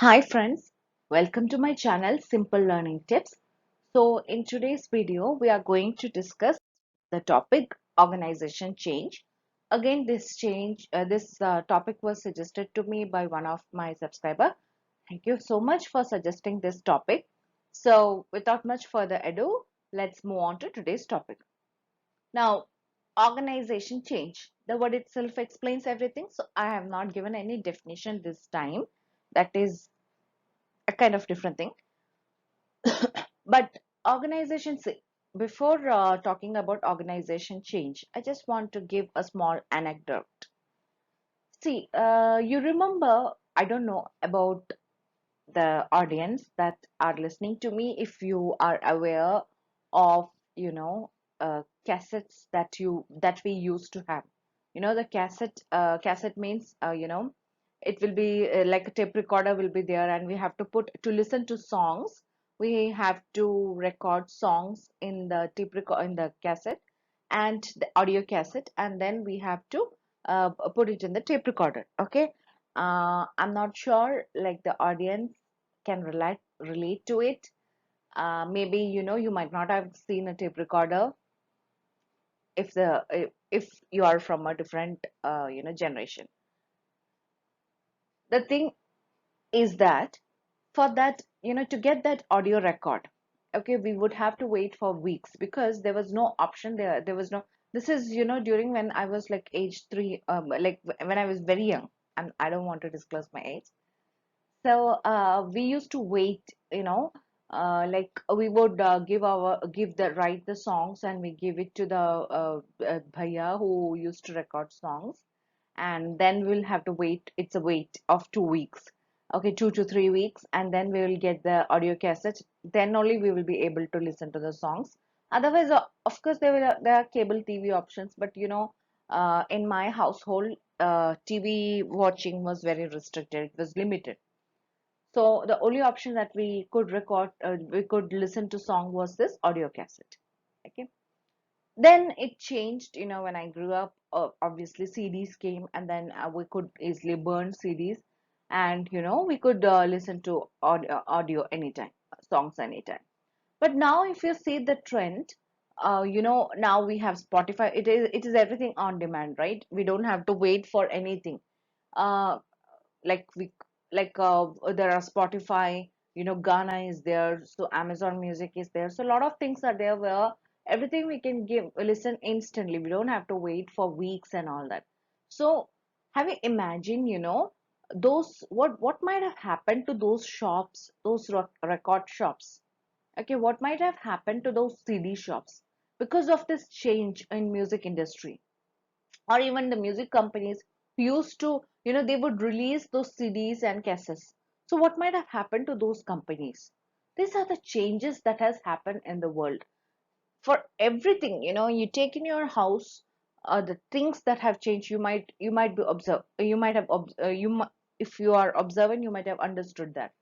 Hi friends, welcome to my channel Simple Learning Tips. So in today's video, we are going to discuss the topic organization change. Again, this topic was suggested to me by one of my subscriber. Thank you so much for suggesting this topic. So without much further ado, let's move on to today's topic. Now, organization change. The word itself explains everything. So I have not given any definition this time. That is a kind of different thing. But organization, see, before talking about organization change, I just want to give a small anecdote. See, you remember, I don't know about the audience that are listening to me, if you are aware of, cassettes that we used to have. The cassette means, it will be like a tape recorder will be there, and we have to listen to songs. We have to record songs in the in the cassette and the audio cassette, and then we have to put it in the tape recorder. Okay. I'm not sure like the audience can relate to it. Maybe you might not have seen a tape recorder if you are from a different generation. The thing is that for that, to get that audio record, okay, we would have to wait for weeks because there was no option there was no. This is during when I was like age 3, like when I was very young, and I don't want to disclose my age. So we used to wait, like we would give the write the songs, and we give it to the bhaiya who used to record songs, and then we'll have to wait. It's a wait of 2 weeks, okay, 2 to 3 weeks, and then we will get the audio cassette. Then only we will be able to listen to the songs. Otherwise, of course, there are cable TV options, but in my household, TV watching was very restricted. It was limited, so the only option that we could listen to song was this audio cassette. Okay. Then it changed, when I grew up, obviously CDs came, and then we could easily burn CDs, and we could listen to audio anytime, songs anytime. But now if you see the trend, now we have Spotify. It is everything on demand, right? We don't have to wait for anything. Uh, like we like There are Spotify, Ghana is there, so Amazon Music is there, so a lot of things are there where everything we can give listen instantly. We don't have to wait for weeks and all that. So have you imagined, those what might have happened to those shops, those record shops? Okay, what might have happened to those CD shops because of this change in music industry? Or even the music companies who used to, they would release those CDs and cassettes. So what might have happened to those companies? These are the changes that has happened in the world. For everything, you take in your house, the things that have changed, you might be observe, you might have if you are observant, you might have understood that.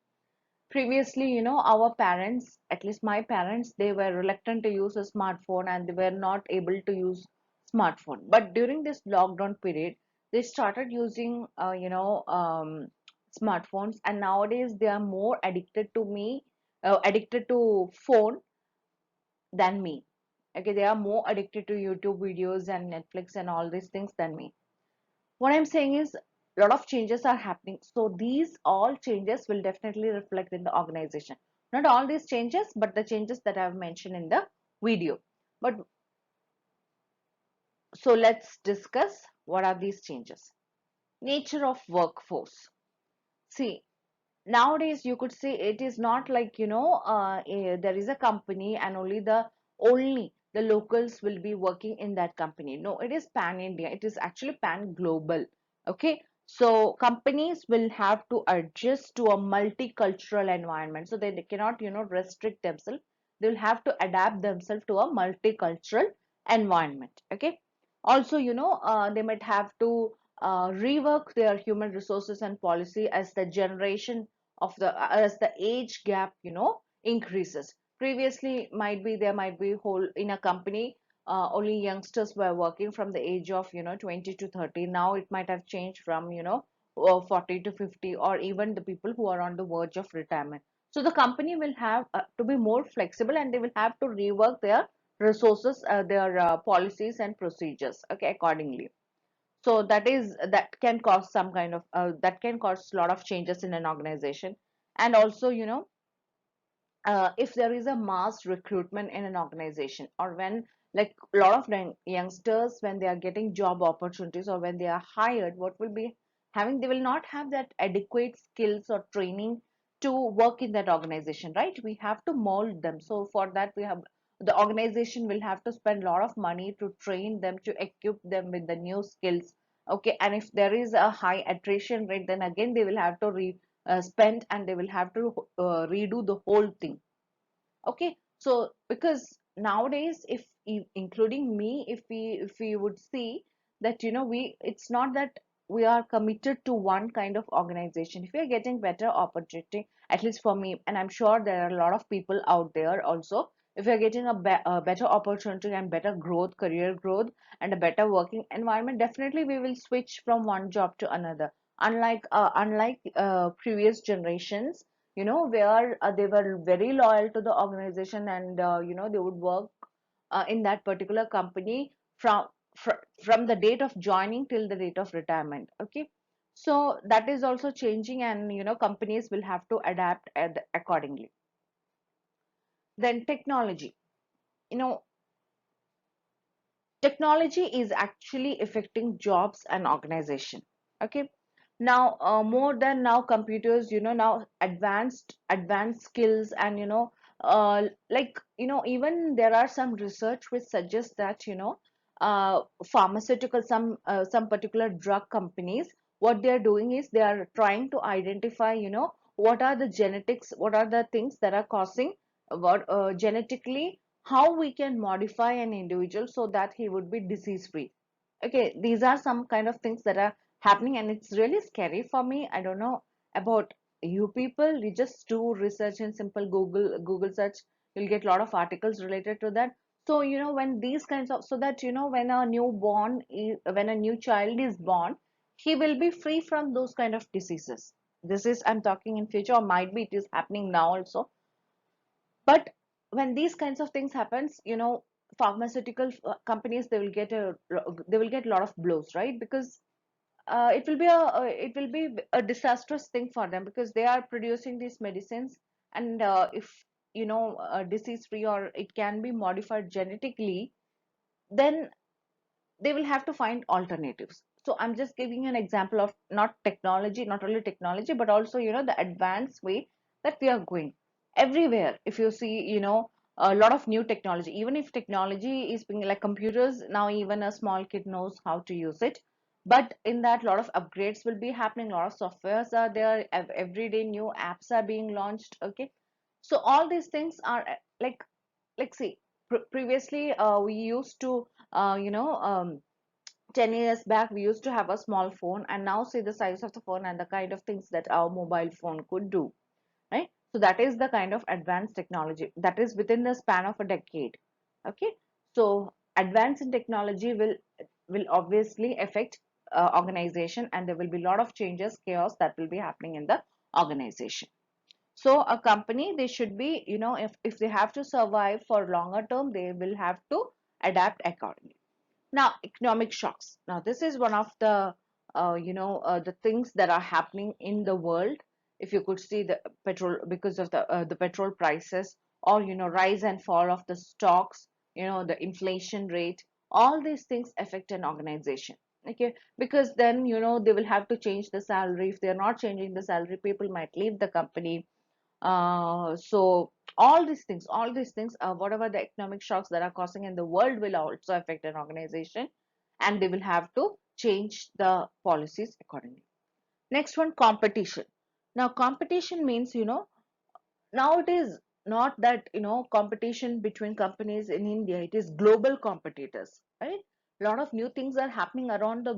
Previously, our parents, at least my parents, they were reluctant to use a smartphone, and they were not able to use smartphone. But during this lockdown period, they started using, smartphones, and nowadays they are more addicted to phone than me. Okay, they are more addicted to YouTube videos and Netflix and all these things than me. What I'm saying is a lot of changes are happening. So these all changes will definitely reflect in the organization. Not all these changes, but the changes that I've mentioned in the video. But so let's discuss what are these changes. Nature of workforce. See, nowadays you could say it is not like, there is a company and only the locals will be working in that company. No, it is pan India. It is actually pan global. Okay. So companies will have to adjust to a multicultural environment. So they cannot, restrict themselves. They will have to adapt themselves to a multicultural environment. Okay. Also, they might have to rework their human resources and policy as the generation as the age gap, increases. Previously, there might be whole in a company, only youngsters were working from the age of 20 to 30. Now it might have changed from 40 to 50, or even the people who are on the verge of retirement. So the company will have to be more flexible, and they will have to rework their resources, their policies and procedures, okay, accordingly. So that can cause some kind of that can cause a lot of changes in an organization. And also, if there is a mass recruitment in an organization, or when, like, a lot of youngsters, when they are getting job opportunities or when they are hired, what will be having, they will not have that adequate skills or training to work in that organization, right? We have to mold them. So for that, we have, the organization will have to spend a lot of money to train them, to equip them with the new skills, okay. And if there is a high attrition rate, then again they will have to spend, and they will have to redo the whole thing. Okay, so because nowadays, if including me, if we would see that, we, it's not that we are committed to one kind of organization. If we are getting better opportunity, at least for me, and I'm sure there are a lot of people out there also, if we are getting a better opportunity and better growth, career growth, and a better working environment, definitely we will switch from one job to another. Unlike previous generations, where they were very loyal to the organization, and they would work in that particular company from the date of joining till the date of retirement, okay. So that is also changing, and companies will have to adapt accordingly. Then technology, you know technology is actually affecting jobs and organization, okay. Now, more than now, computers, now advanced skills, and even there are some research which suggests that, pharmaceutical, some particular drug companies, what they are doing is they are trying to identify, what are the genetics, what are the things that are causing, what genetically, how we can modify an individual so that he would be disease free. Okay, these are some kind of things that are happening, and it's really scary for me. I don't know about you people. You just do research in simple Google search, you'll get a lot of articles related to that. So, when these kinds of, so that, when a new child is born, he will be free from those kind of diseases. This is, I'm talking in future, or might be it is happening now also. But when these kinds of things happens, pharmaceutical companies, they will get a lot of blows, right? Because it will be a disastrous thing for them, because they are producing these medicines, and if, disease free, or it can be modified genetically, then they will have to find alternatives. So I'm just giving an example of, not technology, not only technology, but also, the advanced way that we are going everywhere. If you see, a lot of new technology, even if technology is being like computers now, even a small kid knows how to use it. But in that, a lot of upgrades will be happening, a lot of softwares are there, every day new apps are being launched, okay. So all these things are like see, previously, we used to, 10 years back, we used to have a small phone, and now see the size of the phone and the kind of things that our mobile phone could do, right? So that is the kind of advanced technology that is within the span of a decade, okay. So advance in technology will obviously affect organization, and there will be a lot of changes, chaos that will be happening in the organization. So a company, they should be, if they have to survive for longer term, they will have to adapt accordingly. Now, economic shocks. Now, this is one of the things that are happening in the world. If you could see the petrol, because of the petrol prices, or rise and fall of the stocks, the inflation rate, all these things affect an organization. Okay, because then, they will have to change the salary. If they are not changing the salary, people might leave the company. So all these things, whatever the economic shocks that are causing in the world will also affect an organization, and they will have to change the policies accordingly. Next one, competition. Now, competition means, now it is not that, competition between companies in India, it is global competitors, right? A lot of new things are happening around the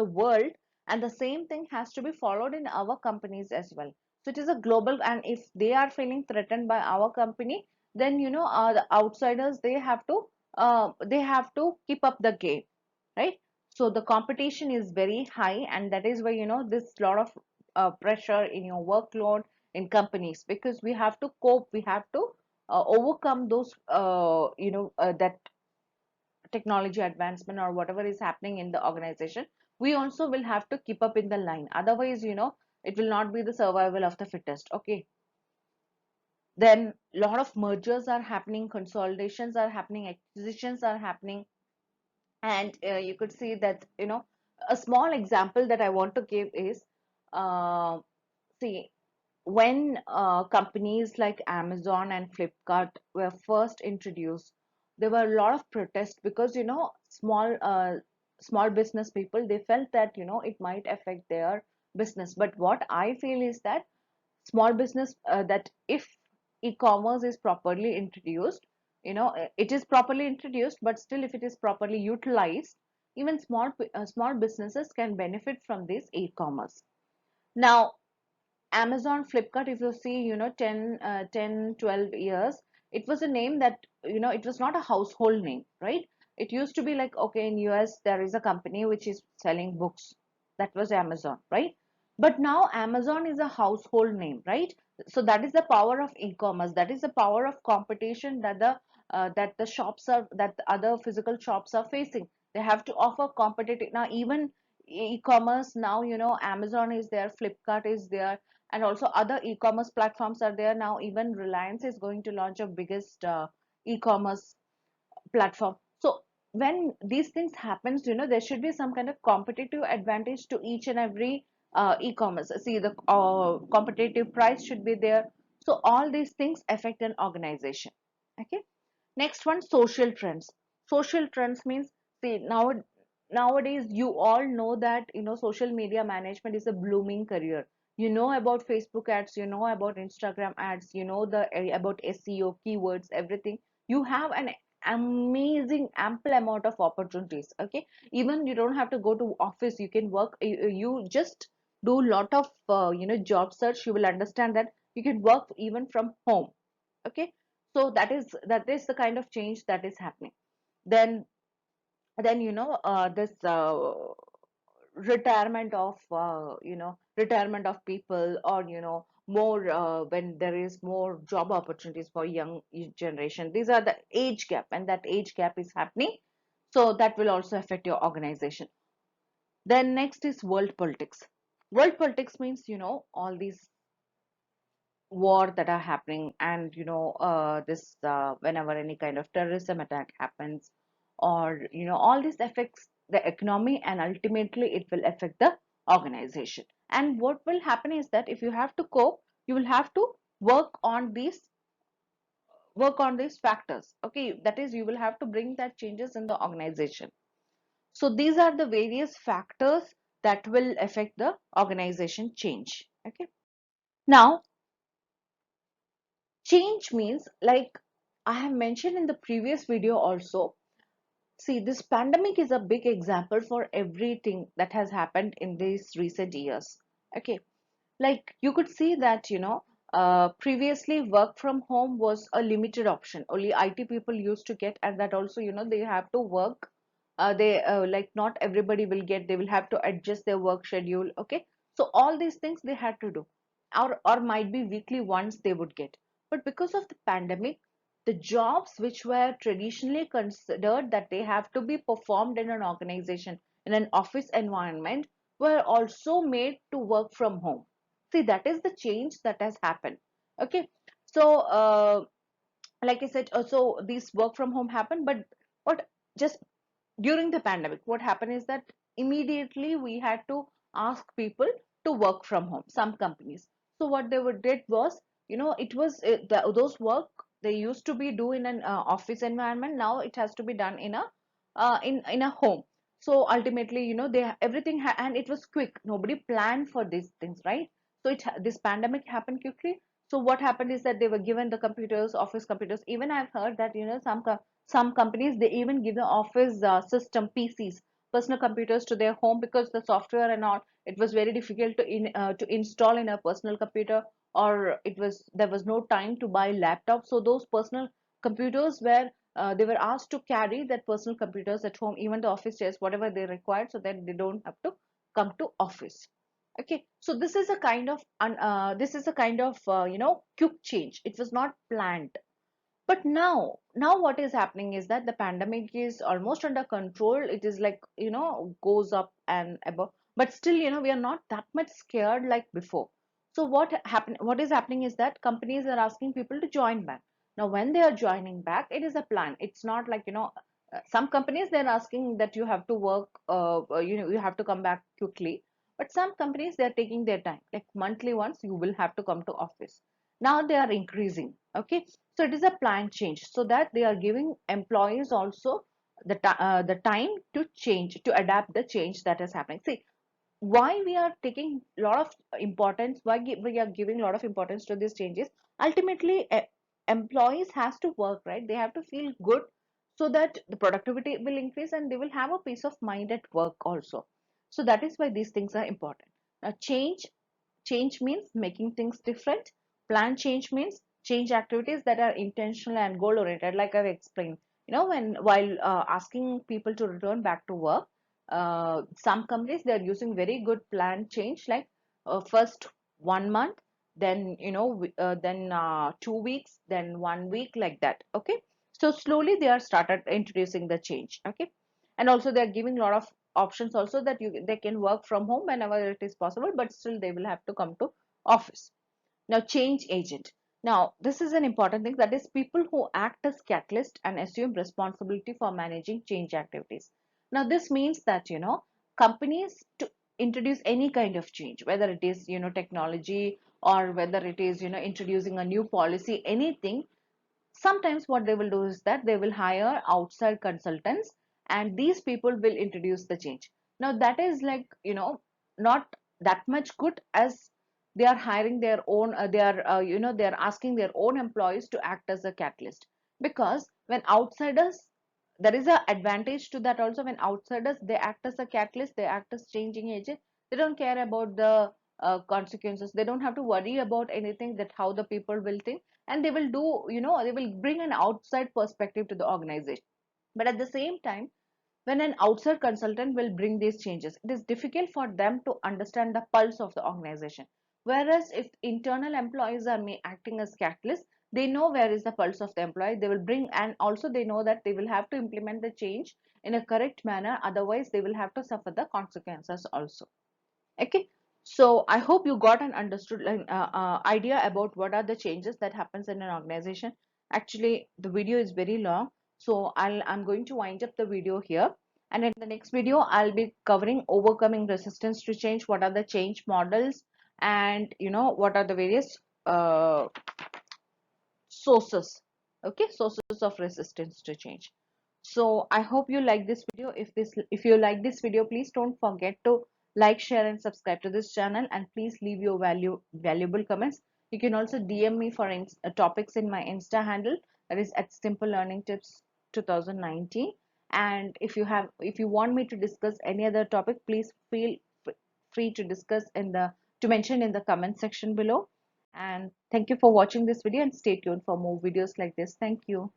world, and the same thing has to be followed in our companies as well. So it is a global, and if they are feeling threatened by our company, then, the outsiders, they have to keep up the game, right? So the competition is very high, and that is why this lot of pressure in your workload in companies, because we have to cope, we have to overcome those that technology advancement or whatever is happening in the organization. We also will have to keep up in the line, otherwise it will not be the survival of the fittest. Okay, then a lot of mergers are happening, consolidations are happening, acquisitions are happening. And you could see that a small example that I want to give is, uh, see, when companies like Amazon and Flipkart were first introduced, there were a lot of protests because small business people, they felt that it might affect their business. But what I feel is that small business, that if e-commerce is properly introduced, it is properly introduced, but still if it is properly utilized, even small businesses can benefit from this e-commerce. Now, Amazon, Flipkart, if you see, 10, 12 years, it was a name that, it was not a household name, right? It used to be like, okay, in US, there is a company which is selling books. That was Amazon, right? But now Amazon is a household name, right? So that is the power of e-commerce. That is the power of competition that the shops are, that the other physical shops are facing. They have to offer competitive. Now, even e-commerce now, Amazon is there, Flipkart is there, and also other e-commerce platforms are there now. Even Reliance is going to launch a biggest e-commerce platform. So when these things happens, there should be some kind of competitive advantage to each and every e-commerce. See, the competitive price should be there. So all these things affect an organization. Okay. Next one, social trends. Social trends means, see, nowadays you all know that social media management is a blooming career. You know about Facebook ads, you know about Instagram ads, you know about SEO, keywords, everything. You have an amazing ample amount of opportunities. Okay, even you don't have to go to office. You can work. You just do lot of job search. You will understand that you can work even from home. Okay, so that is the kind of change that is happening. Then then this retirement of people, or more when there is more job opportunities for young generation. These are the age gap, and that age gap is happening, so that will also affect your organization. Then next is world politics. World politics means all these war that are happening, and this whenever any kind of terrorism attack happens, or all this affects the economy, and ultimately it will affect the organization. And what will happen is that if you have to cope, you will have to work on these work on these factors. Okay, that is, you will have to bring that changes in the organization. So these are the various factors that will affect the organization change. Okay, now change means, like I have mentioned in the previous video also, see, this pandemic is a big example for everything that has happened in these recent years. Okay, like you could see that previously work from home was a limited option. Only IT people used to get, and that also they have to work. They like not everybody will get. They will have to adjust their work schedule. Okay, so all these things they had to do, or might be weekly once they would get. But because of the pandemic, the jobs which were traditionally considered that they have to be performed in an organization, in an office environment, were also made to work from home. See, that is the change that has happened. Okay, so like I said, also these work from home happened, but what just during the pandemic, what happened is that immediately we had to ask people to work from home, some companies. So what they would did was, it was those work they used to be do in an office environment. Now it has to be done in a home. So ultimately, they everything and it was quick. Nobody planned for these things, right? So this pandemic happened quickly. So what happened is that they were given the computers, office computers. Even I've heard that some companies, they even give the office system PCs, personal computers, to their home, because the software and all, it was very difficult to install in a personal computer, or there was no time to buy laptops. So those personal computers were they were asked to carry that personal computers at home, even the office chairs, whatever they required, so that they don't have to come to office. Okay, so this is a kind of quick change. It was not planned. But now what is happening is that the pandemic is almost under control. It is like, goes up and above, but still, we are not that much scared like before. So what is happening is that companies are asking people to join back. Now when they are joining back, it is a plan. It's not like, some companies, they're asking that you have to work, you have to come back quickly. But some companies, they're taking their time, like monthly once you will have to come to office. Now they are increasing. Okay, so it is a plan change, so that they are giving employees also the time to change, to adapt the change that is happening. See, why we are taking a lot of importance, we are giving a lot of importance to these changes. Ultimately, employees has to work, right? They have to feel good, so that the productivity will increase and they will have a peace of mind at work also. So that is why these things are important. Now, change means making things different. Plan change means change activities that are intentional and goal oriented, like I've explained. When while asking people to return back to work, some companies, they are using very good plan change, like first 1 month, then 2 weeks, then 1 week, like that. Okay, so slowly they are started introducing the change. Okay, and also they are giving a lot of options also, that they can work from home whenever it is possible, but still they will have to come to office. Now, change agent. Now, this is an important thing, that is people who act as catalyst and assume responsibility for managing change activities. Now, this means that, companies to introduce any kind of change, whether it is, technology, or whether it is, introducing a new policy, anything. Sometimes what they will do is that they will hire outside consultants, and these people will introduce the change. Now that is like, not that much good, as they are hiring their own, they are asking their own employees to act as a catalyst. Because when outsiders, there is a advantage to that also. When outsiders, they act as a catalyst, they act as changing agent, they don't care about the consequences. They don't have to worry about anything, that how the people will think, and they will do, they will bring an outside perspective to the organization. But at the same time, when an outside consultant will bring these changes, it is difficult for them to understand the pulse of the organization. Whereas if internal employees are acting as catalysts, they know where is the pulse of the employee, they will bring, and also they know that they will have to implement the change in a correct manner, otherwise they will have to suffer the consequences also. Okay, so I hope you got an understood idea about what are the changes that happens in an organization. Actually, the video is very long, so I'm going to wind up the video here. And in the next video, I'll be covering overcoming resistance to change. What are the change models, and what are the various uh, sources, okay, sources of resistance to change. So I hope you like this video. If you like this video, please don't forget to like, share and subscribe to this channel, and please leave your valuable comments. You can also DM me for topics in my Insta handle, that is at Simple Learning Tips 2019. And if you want me to discuss any other topic, please feel free to discuss to mention in the comment section below. And thank you for watching this video, and stay tuned for more videos like this. Thank you.